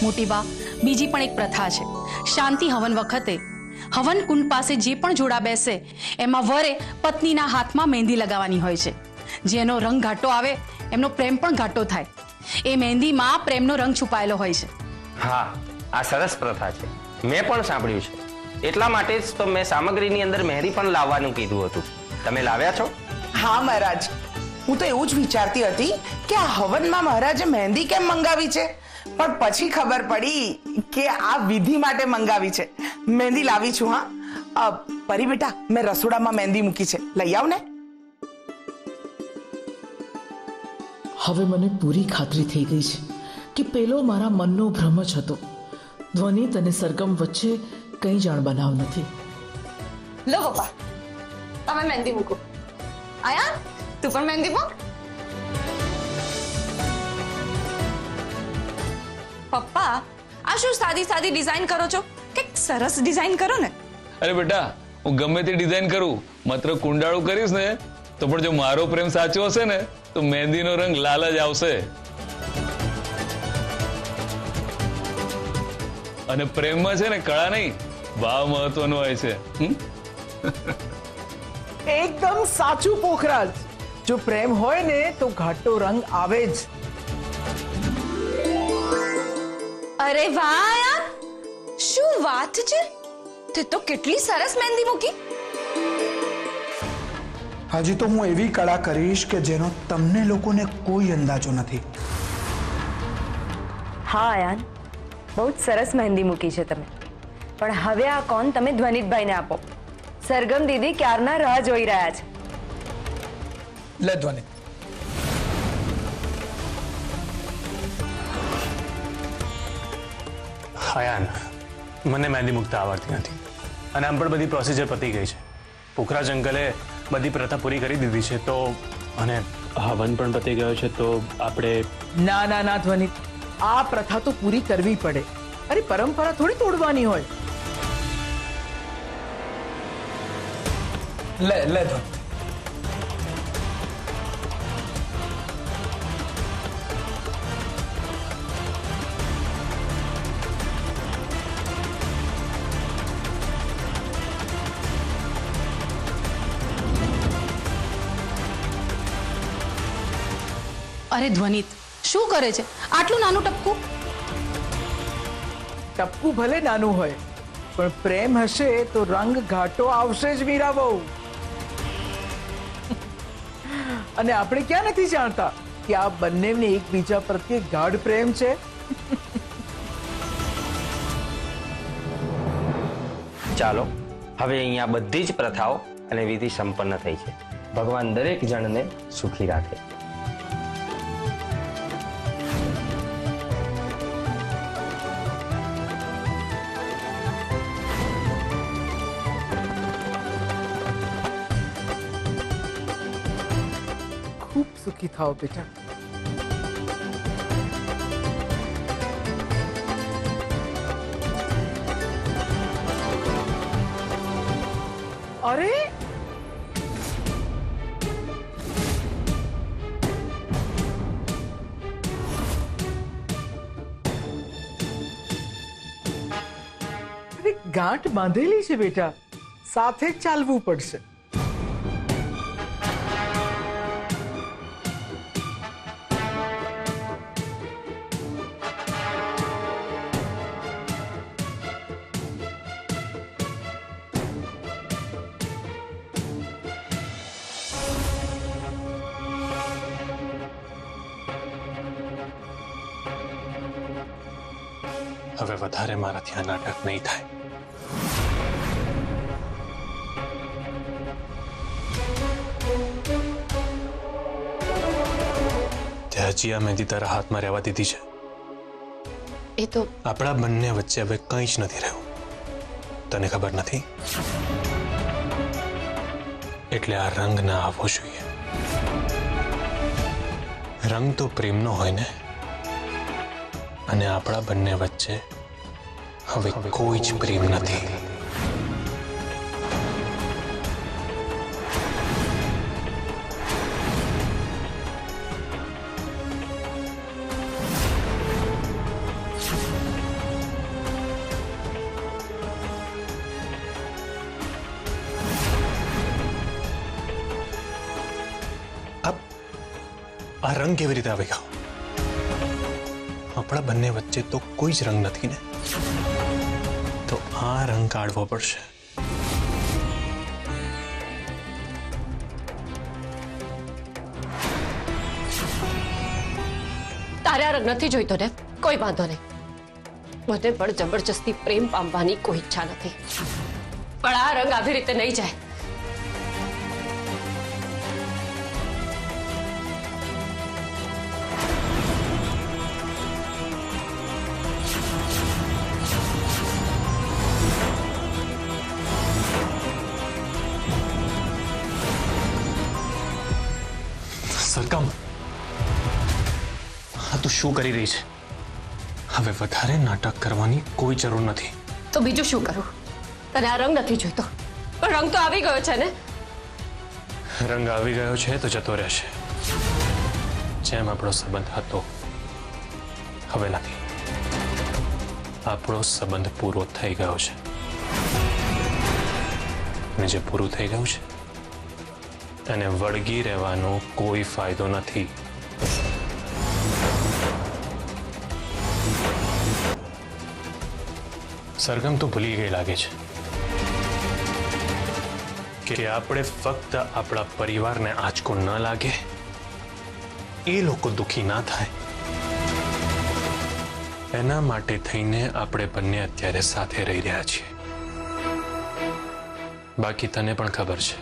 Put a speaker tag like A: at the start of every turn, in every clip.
A: મોટી બા, બીજી પણ એક પ્રથા છે. શાંતિ હવન વખતે હવન કુંડ પાસે જે પણ જોડા બેસે એમાં વરે પત્નીના હાથમાં મહેંદી લગાવવાની હોય છે. જેનો રંગ ઘાટો આવે એમનો પ્રેમ પણ ઘાટો થાય. એ મહેંદીમાં પ્રેમનો રંગ છુપાયેલો હોય છે.
B: હા, આ સરસ પ્રથા છે. મેં પણ સાંભળ્યું છે. એટલા માટે જ તો મેં સામગ્રીની અંદર મહેંદી પણ લાવવાનું કીધું હતું. તમે લાવ્યા છો?
C: હા મહારાજ, હું તો એવું જ વિચારતી હતી કે આ હવનમાં મહારાજે મહેંદી કેમ મંગાવી છે, પણ પછી ખબર પડી કે આ વિધિ માટે મંગાવી છે. મહેંદી લાવી છું. હા પરી બેટા, મેં રસોડામાં મહેંદી મૂકી છે, લઈ આવ ને.
D: હવે મને પૂરી ખાતરી થઈ ગઈ છે કે પેલો મારા મનનો ભ્રમ જ હતો. ધ્વનિત અને સરગમ વચ્ચે કંઈ જાણ બનાવ નથી.
E: લો પપ્પા, તમે મહેંદી મૂકો. આયા, તું પણ મહેંદી મૂક. પપ્પા, આ શું સાદી સાદી ડિઝાઇન કરો છો? કંઈક સરસ ડિઝાઇન કરો ને.
F: અરે બેટા, હું ગમે તે ડિઝાઇન કરું, માત્ર કુંડાળું કરીશ ને તો પણ જો મારો પ્રેમ સાચો હશે ને તો મહેંદીનો રંગ લાલ જ આવશે. અને પ્રેમમાં છે ને કળા નહીં, ભાવ મહત્વનો હોય છે.
D: એકદમ સાચું પોખરાજ. જો પ્રેમ હોય ને તો ઘાટો રંગ આવે જ.
E: અરે વાહ યાર, શું વાત છે! તે તો કેટલી સરસ મહેંદી મૂકી.
G: હજી તો હું એવી કળા કરીશ કે જેનો તમને લોકોને કોઈ અંદાજો નથી.
H: હા આયાન, બહુ જ સરસ મહેંદી મૂકી છે તમે. પણ હવે આ કોણ તમે ધ્વનિતભાઈને આપો. સરગમ દીદી ક્યારના રાહ જોઈ રહ્યા છે.
G: લે ધ્વનિત.
I: આયાન, મને મહેંદી મૂકતા આવડતી નથી અને આમ પણ બધી પ્રોસિજર પતી ગઈ છે. પોખરાજ અંકલે બધી પ્રથા પૂરી કરી દીધી છે, તો અને હવન પણ પતી ગયો છે, તો આપણે...
D: ના ના ના ધ્વનિત, આ પ્રથા તો પૂરી કરવી પડે. અરે પરંપરા થોડી તોડવાની હોય.
G: લે લે ધ્વનિત.
A: અરે ધ્વનિત, શું કરે છે? આટલું નાનું ટપકું.
D: ટપકું ભલે નાનું હોય, પણ પ્રેમ હશે તો રંગ ઘાટો આવશે જ મીરા બહુ. અને આપણે ક્યાં નથી જાણતા કે આ બંનેને એકબીજા પ્રત્યે ગાઢ પ્રેમ છે.
B: ચાલો, હવે અહીંયા બધી જ પ્રથાઓ અને વિધિ સંપન્ન થઈ છે. ભગવાન દરેક જણને સુખી રાખે.
D: ખૂબ સુખી થાઓ બેટા. અરે ગાંઠ બાંધેલી છે બેટા, સાથે જ ચાલવું પડશે.
I: હવે વધારે મારાથી આ નાટક નહીં થાય. તે હજી આ મહેંદી તારા હાથમાં રહેવા દીધી છે.
A: એ તો
I: આપણા બંને વચ્ચે હવે કંઈ જ નથી રહ્યું. તને ખબર નથી? એટલે આ રંગ ના આવવો જોઈએ. રંગ તો પ્રેમનો હોય ને, અને આપણા બંને વચ્ચે હવે કોઈ જ પ્રેમ નથી. આ રંગ કેવી રીતે આવી ગયો? આપણા બંને વચ્ચે તો કોઈ જ રંગ નથી ને, તો આ રંગ કાઢવો પડશે.
J: તારે આ રંગ નથી જોઈતો ને, કોઈ વાંધો નહીં. મને પણ જબરજસ્તી પ્રેમ પામવાની કોઈ ઈચ્છા નથી, પણ આ રંગ આવી રીતે નહીં જાય.
I: સરગમ, આ તું શું કરી રહી છે? હવે વધારે નાટક કરવાની કોઈ જરૂર નથી.
J: તો બીજું શું કરું? તને આ રંગ નથી જોઈતો, પણ રંગ તો આવી ગયો છે ને.
I: રંગ આવી ગયો છે તો જતો રહેશે. જેમ આપણો સંબંધ હતો હવે નથી. આપણો સંબંધ પૂરો થઈ ગયો છે, અને જે પૂરું થઈ ગયું છે એને વળગી રહેવાનો કોઈ ફાયદો નથી. સરગમ તો ભૂલી ગઈ લાગે છે કે આપણે ફક્ત આપણા પરિવારને આંચકો ન લાગે, એ લોકો દુખી ના થાય, એના માટે થઈને આપણે બંને અત્યારે સાથે રહી રહ્યા છીએ. બાકી તને પણ ખબર છે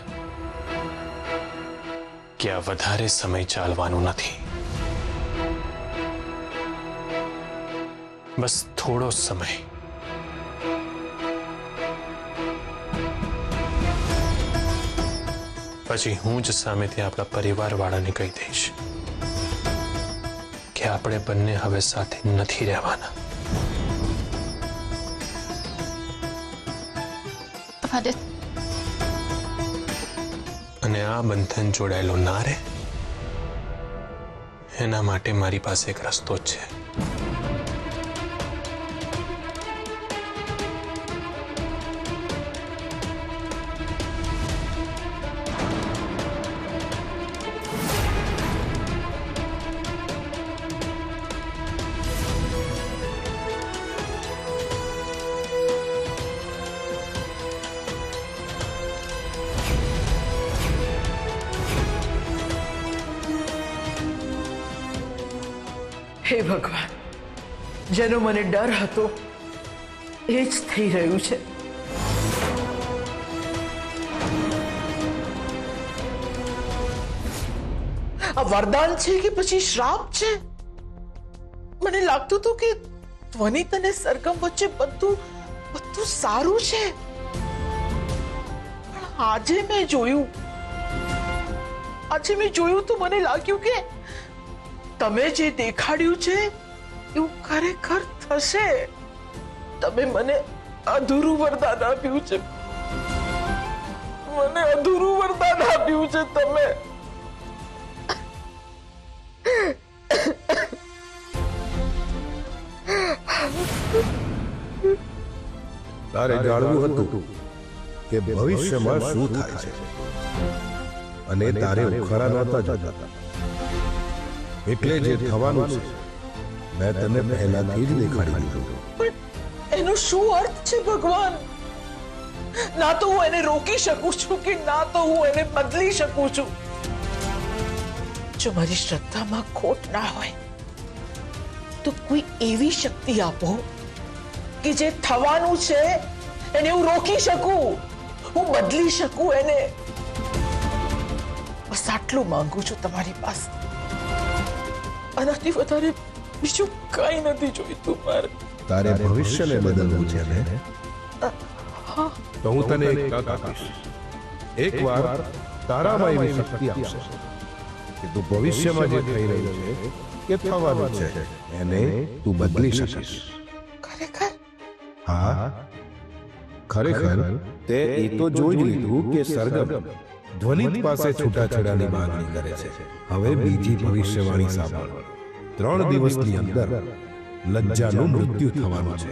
I: કે આ વધારે સમય ચાલવાનું નથી. બસ થોડો સમય. પછી હું જ સામેથી આપણા પરિવાર વાળાને કહી દઈશ કે આપણે બંને હવે સાથે નથી રહેવાના. અને આ બંધન જોડાયેલો ના રહે, એના માટે મારી પાસે એક રસ્તો જ છે.
D: હે ભગવાન, જેનો મને ડર હતો એ જ થઈ રહ્યું છે. આ વરદાન છે કે પછી શ્રાપ છે? મને લાગતું હતું કે ધ્વનિત અને સરગમ વચ્ચે બધું સારું છે, પણ આજે મેં જોયું તો મને લાગ્યું કે તમે જે દેખાડ્યું છે એવું ખરેખર થશે. તમે મને અધૂરું વરદાન આપ્યું છે, તમે.
K: તારે જાણવું હતું કે ભવિષ્યમાં શું થાય છે, અને તારે ઉખાડા નહોતા જોતા. એટલે જે થવાનું છે મેં તને પહેલાથી જ દેખાડી દીધું.
D: પણ એનો શું અર્થ છે ભગવાન? ના તો હું એને રોકી શકું છું કે ના તો હું એને બદલી શકું છું. જો મારી શ્રદ્ધામાં ખોટ ના હોય તો કોઈ એવી શક્તિ આપો કે જે થવાનું છે એને હું રોકી શકું, હું બદલી શકું એને. બસ આટલું માંગુ છું તમારી પાસે. આનાથી વધારે બીજું કઈ નથી જોઈતું મારે.
K: તારે ભવિષ્યને બદલવું છે ને? તો હું તને એક તક આપીશ. એકવાર તારામાં એવી શક્તિ આવશે કે તું ભવિષ્યમાં જે થઈ રહ્યું છે કે થવાનું છે એને તું બદલી શકીશ.
D: ખરેખર?
K: હા, ખરેખર. તે એ તો જોઈ લીધું કે સરગમ ધ્વનિત પાસે છૂટાછેડાની માંગણી કરે છે. હવે બીજી ભવિષ્યવાણી સાંભળ. 3 દિવસની અંદર લજ્જાનું મૃત્યુ થવાનું છે.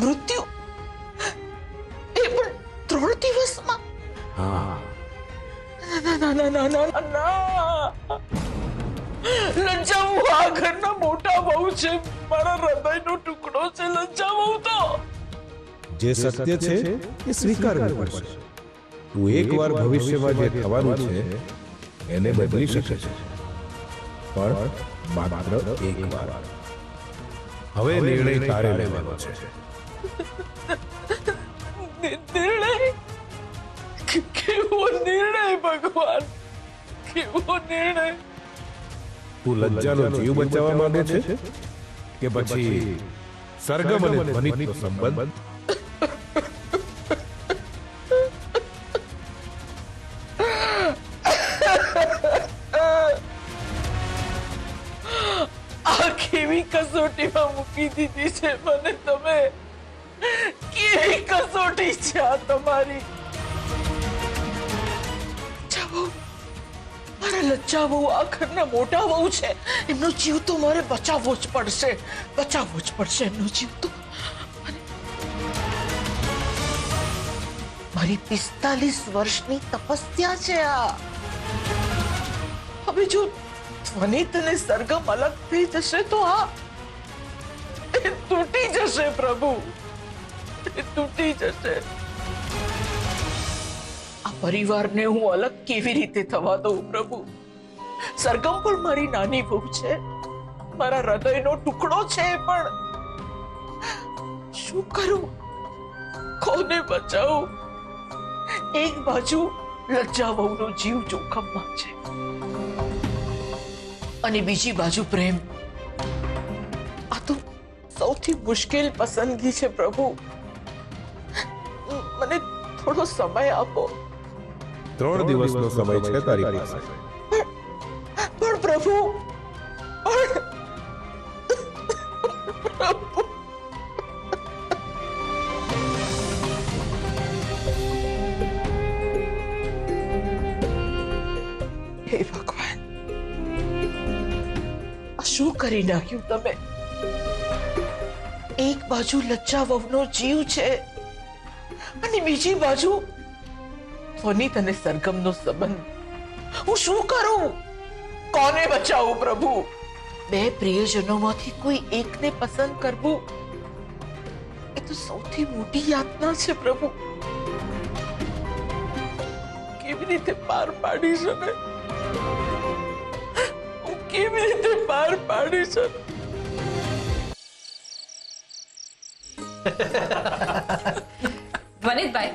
D: મૃત્યુ એ પણ 3 દિવસમાં?
K: હા
D: ના ના ના ના ના ના લજ્જા બહુ આ ઘરના મોટા બહુ છે, મારા હૃદયનો ટુકડો છે લજ્જા બહુ. તો
K: જે સત્ય છે એ સ્વીકારવું પડશે. તું એકવાર ભવિષ્યમાં જે થવાનું છે એને બદલી શકે છે, પણ માત્ર એકવાર. હવે નિર્ણય તારે લેવાનો છે.
D: નિર્ણય? કેવો નિર્ણય ભગવાન, કેવો નિર્ણય?
K: તું લજ્જાનો જીવ બચાવવા માંગે છે કે પછી સરગમ અને ધ્વનિતનો સંબંધ?
D: આ કેવી કસોટીમાં મૂકી દીધી છે મને તમે? કેવી કસોટી છે આ તમારી? મારા લજ્જા બહુ આ ઘરના મોટા બહુ છે, એમનો જીવ તો મારે બચાવવો જ પડશે, બચાવવો જ પડશે એમનો જીવ તો. મારી 45 વર્ષની તપસ્યા છે આ. હવે જો ધ્વનિત અને સરગમ અલગ થઈ જશે તો આ એ તૂટી જશે પ્રભુ, એ તૂટી જશે. આ પરિવારને હું અલગ કેવી રીતે થવા દઉં પ્રભુ? સરગમ પણ મારી નાની બહુ છે, મારા હૃદયનો ટુકડો છે, પણ શું કરું? કોને બચાવું? એક બાજુ લજ્જા બહુનો જીવ જોખમમાં છે અને બીજી બાજુ પ્રેમ. આ તો સૌથી મુશ્કેલ પસંદગી છે પ્રભુ. મને થોડો સમય આપો.
K: 3 દિવસનો સમય છે તારી પાસે.
D: પણ પ્રભુ, હે ભગવાન, આ શું કરી નાખ્યું તમે? એક બાજુ લજ્જા વહુનો જીવ છે અને બીજી બાજુ ધ્વનિત અને સરગમનો સંબંધ. હું શું કરું? કોને બચાવું પ્રભુ? 2 પ્રિયજનોમાંથી કોઈ એકને પસંદ કરવું એ તો સૌથી મોટી યાતના છે પ્રભુ. કેવી રીતે પાર પાડીશ અને હું કેવી રીતે પાર પાડીશ?
E: વનિતભાઈ,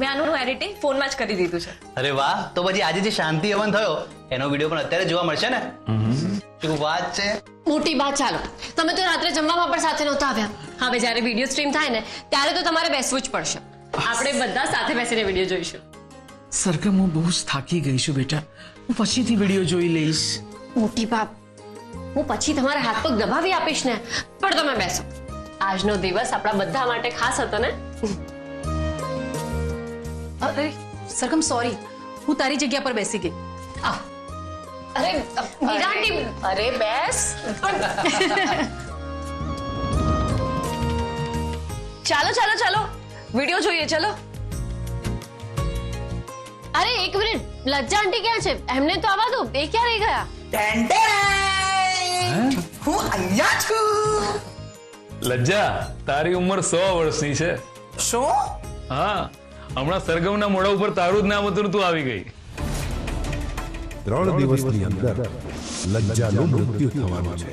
E: મેં આનું એડિટિંગ ફોનમાં જ કરી દીધું છે.
L: અરે વાહ, તો પછી આજે જે શાંતિ હવન થયો એનો વિડીયો પણ અત્યારે જોવા મળશે ને? શું વાત છે?
J: મોટી વાત. ચાલો, તમે તો રાત્રે જમવામાં પણ સાથે નહોતા આવ્યા. હવે જ્યારે વિડીયો સ્ટ્રીમ થાય ને ત્યારે તો તમારે બેસવું જ પડશે. આપણે બધા સાથે બેસીને વિડીયો જોઈશું.
D: સરગમ, હું બહુ જ થાકી ગઈ છું બેટા, હું પછીથી વિડીયો જોઈ લઈશ.
J: મોટી બાપ, હું પછી તમારા હાથ પગ દબાવી આપીશ ને, પણ તમે બેસો. આજનો દિવસ આપણા બધા માટે ખાસ હતો ને.
A: અરે સરગમ, સોરી, હું તારી જગ્યા પર બેસી ગઈ.
J: અરે મીરા આંટી,
E: અરે બેસ. ચાલો ચાલો ચાલો, વિડીયો જોઈએ. ચલો.
J: અરે એક મિનિટ, લજ્જા આંટી ક્યાં છે? એમને તો આવવા દો, એ ક્યાં રહી ગયા?
C: હું અહીંયા છું.
F: લજ્જા, તારી ઉંમર 100 વર્ષની છે.
C: શું?
F: હા, હમણાં સરગમના મોઢા ઉપર તારું જ નામ હતું, તું આવી ગઈ.
K: 3 દિવસની અંદર લજ્જાનું મૃત્યુ થવાનું છે.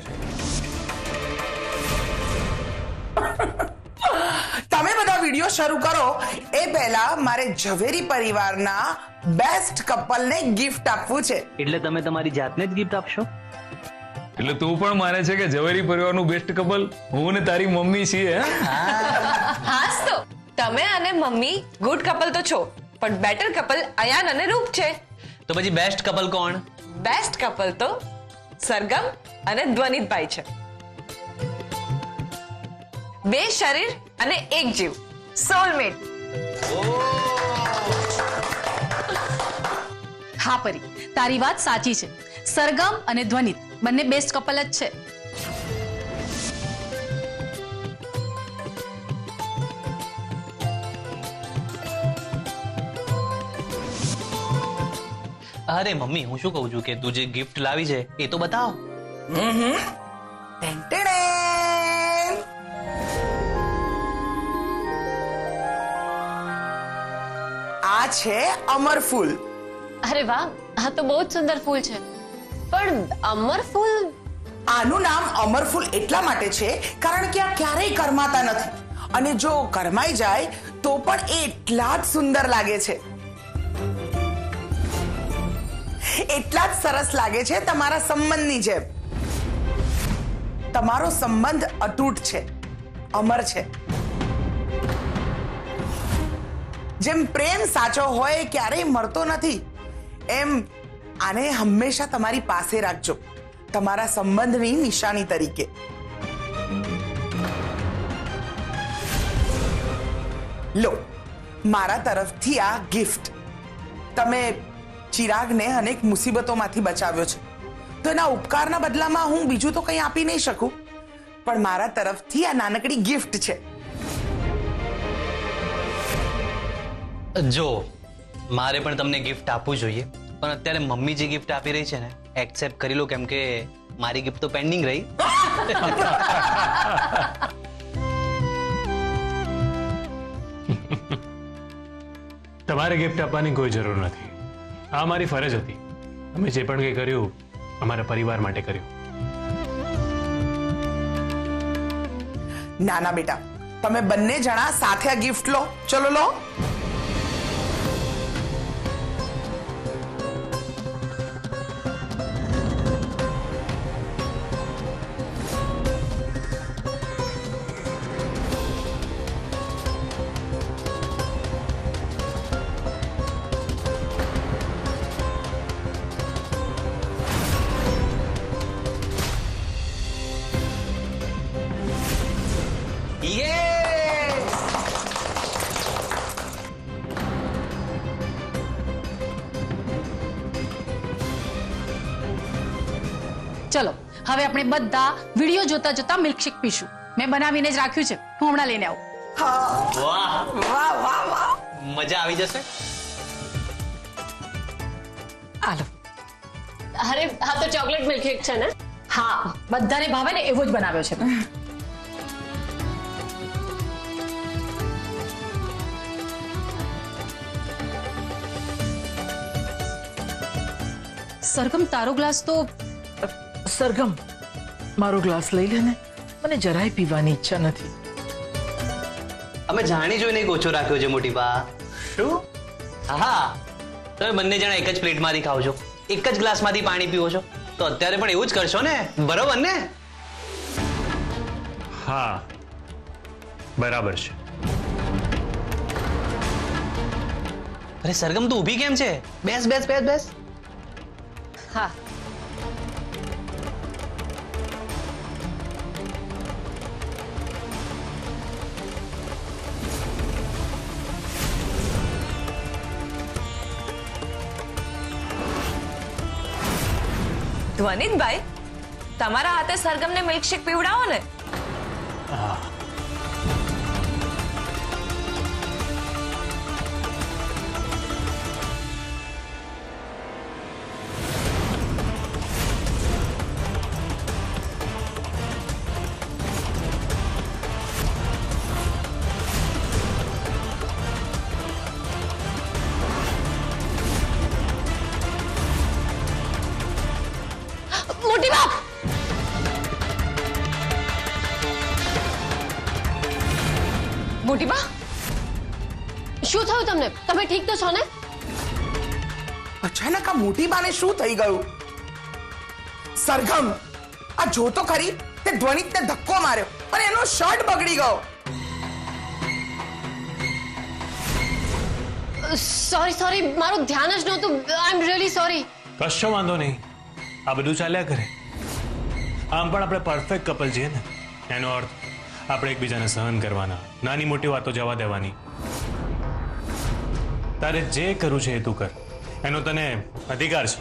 C: તમે બધા વિડિયો શરૂ કરો એ પહેલા મારે ઝવેરી પરિવારના બેસ્ટ કપલને ગિફ્ટ આપવું છે.
L: એટલે તમે તમારી જાતને જ ગિફ્ટ આપશો?
F: એટલે તું પણ માને છે કે ઝવેરી પરિવારનું બેસ્ટ કપલ હું ને તારી મમ્મી છીએ?
E: હાસ તો તમે અને મમ્મી ગુડ કપલ તો છો, પણ બેટર કપલ અયાન અને રૂપ છે.
L: તો પછી બેસ્ટ કપલ કોણ?
E: બેસ્ટ કપલ તો સરગમ અને ધ્વનિતભાઈ છે. 2 શરીર અને 1 જીવ, સોલમેટ.
A: હા પરી, તારી વાત સાચી છે. સરગમ અને ધ્વનિત બંને બેસ્ટ કપલ જ છે.
L: અરે મમ્મી, હું શું કહું છું કે તું જે ગિફ્ટ લાવી છે એ તો બતાવ.
C: ટેન. આ છે અમર ફૂલ.
J: અરે વાહ, આ તો બહુ જ સુંદર ફૂલ છે. પણ અમર ફૂલ,
C: આનું નામ અમર ફૂલ એટલા માટે છે કારણ કે આ ક્યારેય કરમાતા નથી અને જો કરમાઈ જાય તો પણ એ એટલા જ સુંદર લાગે છે, એટલા જ સરસ લાગે છે તમારા સંબંધની જેમ. તમારો સંબંધ અતૂટ છે, અમર છે. જેમ પ્રેમ સાચો હોય ક્યારેય મરતો નથી, એમ આને હંમેશા તમારી પાસે રાખજો, તમારા સંબંધની નિશાની તરીકે. લો, મારા તરફથી આ ગિફ્ટ. તમે ચિરાગને અનેક મુસીબતોમાંથી બચાવ્યો છે, તો એના ઉપકારના બદલામાં હું બીજું તો કંઈ આપી નહીં શકું, પણ મારા તરફથી આ નાનકડી ગિફ્ટ છે.
L: જો મારે પણ તમને ગિફ્ટ આપવું જોઈએ, પણ અત્યારે મમ્મી જે ગિફ્ટ આપી રહી છે ને એક્સેપ્ટ કરી લો, કેમ કે મારી ગિફ્ટ તો પેન્ડિંગ રહી.
I: તમારે ગિફ્ટ આપવાની કોઈ જરૂર નથી. આ મારી ફરજ હતી. અમે જે પણ કંઈ કર્યું અમારા પરિવાર માટે કર્યું.
C: નાના બેટા, તમે બંને જણા સાથે આ ગિફ્ટ લો. ચલો લો.
A: ચલો હવે આપણે બધા વિડીયો જોતા જોતા મિલ્કશેક પીશું. મેં બનાવીને જ રાખ્યું છે, હું હમણાં લઈને આવું.
L: વાહ
C: વાહ વાહ વાહ,
L: મજા આવી જશે.
A: આલો.
J: અરે આ તો ચોકલેટ મિલ્કશેક છે ને?
A: હા, બધાને ભાવે ને એવો જ બનાવ્યો છે. સરગમ, તારો ગ્લાસ તો
D: સરગમ, મારો ગ્લાસ લઈ લે ને, મને જરાય પીવાની ઈચ્છા નથી.
L: અમે જાણી જોઈને એક ઓછો રાખ્યો છે મોટી બા. શું? હા, તમે બંને જણા એક જ પ્લેટમાંથી ખાવ છો, એક જ ગ્લાસમાંથી પાણી પીવો છો, તો અત્યારે પણ એવું જ કરશો ને, બરોબર ને?
I: હા, બરાબર છે.
L: અરે સરગમ, તું ઊભી કેમ છે? બેસ બેસ બેસ બેસ.
J: હા.
E: ધ્વનિતભાઈ, તમારા હાથે સરગમને મિલ્કશેક પીવડાવો ને.
J: મોટી બા, મોટી બા, શું થયું તમને? તમે ઠીક તો છો ને?
C: અચાનક આ મોટી બાને શું થઈ ગયું? સરગમ, આ જો તો ખરી, તે ધ્વનિતને ધક્કો માર્યો અને એનો શર્ટ બગડી ગયો.
J: સોરી, મારું ધ્યાન જ નહોતું. આઈ એમ રિયલી સોરી.
I: કશો વાંધો નહીં, આ બધું ચાલ્યા કરે. આમ પણ આપણે પરફેક્ટ કપલ છીએ ને, એનો અર્થ આપણે એકબીજાને સહન કરવાના, નાની મોટી વાતો જવા દેવાની. તારે જે કરવું છે એ તું કર, એનો તને અધિકાર છે.